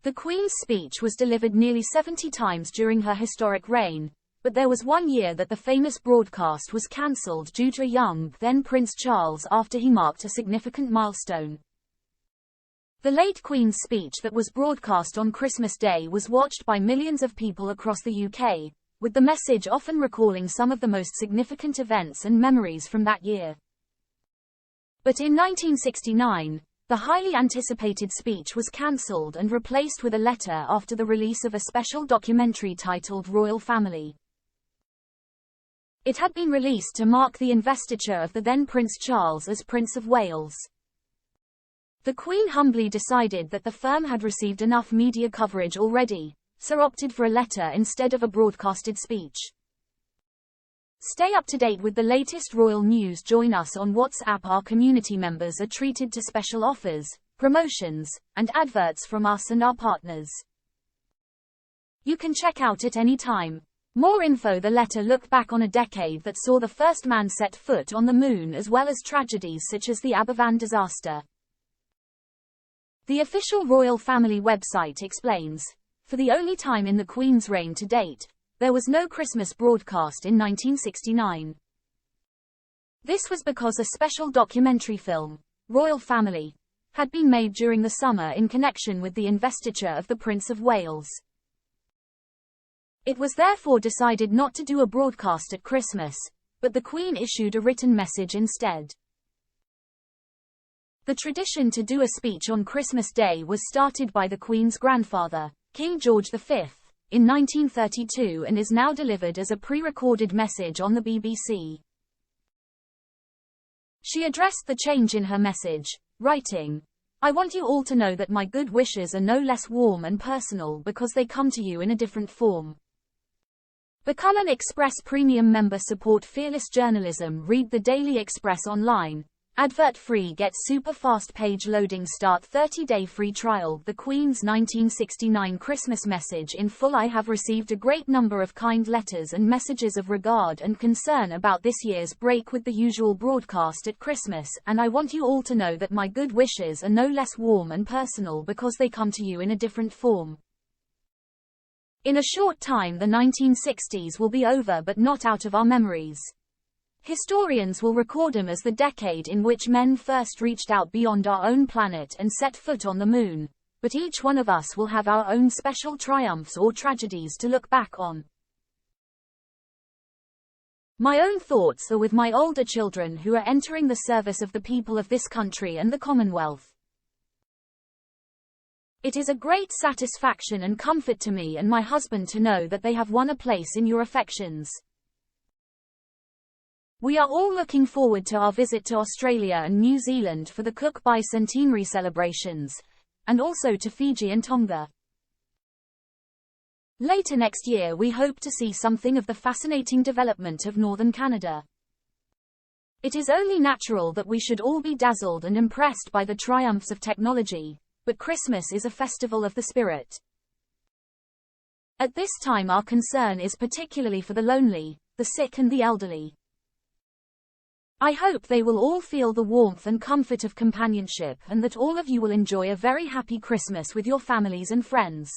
The Queen's speech was delivered nearly 70 times during her historic reign, but there was one year that the famous broadcast was cancelled due to a young, then Prince Charles, after he marked a significant milestone. The late Queen's speech that was broadcast on Christmas Day was watched by millions of people across the UK, with the message often recalling some of the most significant events and memories from that year. But in 1969, the highly anticipated speech was cancelled and replaced with a letter after the release of a special documentary titled Royal Family. It had been released to mark the investiture of the then Prince Charles as Prince of Wales. The Queen humbly decided that the firm had received enough media coverage already, so opted for a letter instead of a broadcasted speech. Stay up to date with the latest royal news. Join us on WhatsApp. Our community members are treated to special offers, promotions, and adverts from us and our partners. You can check out at any time. More info. The letter looked back on a decade that saw the first man set foot on the moon, as well as tragedies such as the Aberfan disaster. The official royal family website explains, for the only time in the Queen's reign to date, there was no Christmas broadcast in 1969. This was because a special documentary film, Royal Family, had been made during the summer in connection with the investiture of the Prince of Wales. It was therefore decided not to do a broadcast at Christmas, but the Queen issued a written message instead. The tradition to do a speech on Christmas Day was started by the Queen's grandfather, King George V, in 1932 and is now delivered as a pre-recorded message on the BBC. She addressed the change in her message, writing, "I want you all to know that my good wishes are no less warm and personal because they come to you in a different form. Become an Express Premium member. Support fearless journalism. Read the Daily Express online. Advert free. Get super fast page loading. Start 30-day free trial." The Queen's 1969 Christmas message in full. I have received a great number of kind letters and messages of regard and concern about this year's break with the usual broadcast at Christmas, and I want you all to know that my good wishes are no less warm and personal because they come to you in a different form. In a short time the 1960s will be over, but not out of our memories. Historians will record them as the decade in which men first reached out beyond our own planet and set foot on the moon, but each one of us will have our own special triumphs or tragedies to look back on. My own thoughts are with my older children who are entering the service of the people of this country and the Commonwealth. It is a great satisfaction and comfort to me and my husband to know that they have won a place in your affections. We are all looking forward to our visit to Australia and New Zealand for the Cook bicentenary celebrations, and also to Fiji and Tonga. Later next year we hope to see something of the fascinating development of northern Canada. It is only natural that we should all be dazzled and impressed by the triumphs of technology, but Christmas is a festival of the spirit. At this time our concern is particularly for the lonely, the sick and the elderly. I hope they will all feel the warmth and comfort of companionship and that all of you will enjoy a very happy Christmas with your families and friends.